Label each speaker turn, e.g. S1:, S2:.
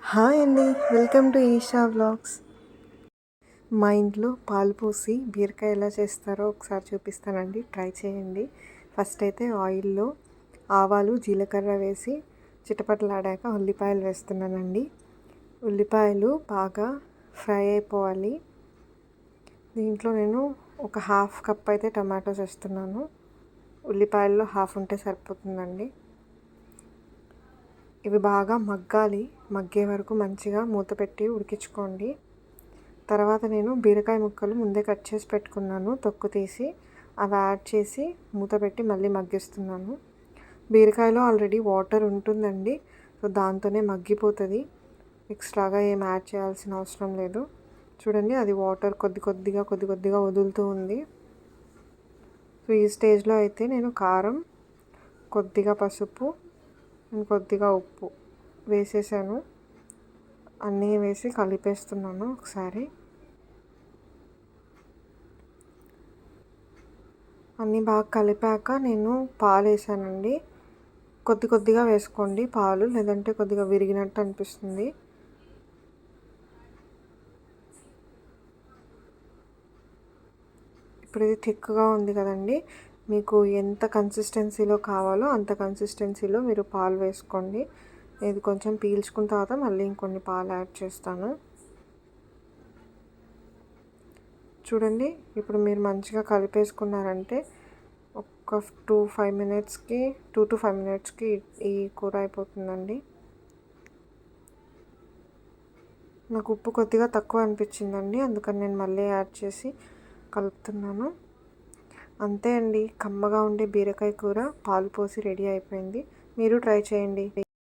S1: Hi అండి, welcome to Isha vlogs. మా ఇంట్లో పాలు పోసి బీరకాయ ఎలా చేస్తారో ఒకసారి చూపిస్తానండి, ట్రై చేయండి. ఫస్ట్ అయితే ఆయిల్లో ఆవాలు జీలకర్ర వేసి చిటపటలాడాక ఉల్లిపాయలు వేస్తున్నానండి. ఉల్లిపాయలు బాగా ఫ్రై అయిపోవాలి. దీంట్లో నేను ఒక హాఫ్ కప్ అయితే టమాటోస్ వేస్తున్నాను. ఉల్లిపాయల్లో హాఫ్ ఉంటే సరిపోతుందండి. ఇవి బాగా మగ్గాలి. మగ్గే వరకు మంచిగా మూత పెట్టి ఉడికించుకోండి. తర్వాత నేను బీరకాయ ముక్కలు ముందే కట్ చేసి పెట్టుకున్నాను, తొక్కు తీసి అవి యాడ్ చేసి మూత పెట్టి మళ్ళీ మగ్గిస్తున్నాను. బీరకాయలో ఆల్రెడీ వాటర్ ఉంటుందండి, సో దాంతోనే మగ్గిపోతుంది. ఎక్స్ట్రాగా ఏం యాడ్ చేయాల్సిన అవసరం లేదు. చూడండి, అది వాటర్ కొద్ది కొద్దిగా వదులుతూ ఉంది. సో ఈ స్టేజ్లో అయితే నేను కారం, కొద్దిగా పసుపు, కొద్దిగా ఉప్పు వేసేసాను. అన్నీ వేసి కలిపేస్తున్నాను ఒకసారి. అన్నీ బాగా కలిపాక నేను పాలు వేసానండి. కొద్దిగా వేసుకోండి పాలు, లేదంటే కొద్దిగా విరిగినట్టు అనిపిస్తుంది. ఇప్పుడు ఇది థిక్గా ఉంది కదండి, మీకు ఎంత కన్సిస్టెన్సీలో కావాలో అంత కన్సిస్టెన్సీలో మీరు పాలు వేసుకోండి. ఇది కొంచెం పీల్చుకున్న తర్వాత మళ్ళీ ఇంకొన్ని పాలు యాడ్ చేస్తాను. చూడండి, ఇప్పుడు మీరు మంచిగా కలిపేసుకున్నారంటే ఒక 2 to 5 మినిట్స్కి ఈ కూర అయిపోతుందండి. నాకు ఉప్పు కొద్దిగా తక్కువ అనిపించిందండి, అందుకని నేను మళ్ళీ యాడ్ చేసి కలుపుతున్నాను. అంతే అండి, కమ్మగా ఉండే బీరకాయ కూర పాలు పోసి రెడీ అయిపోయింది. మీరు ట్రై చేయండి.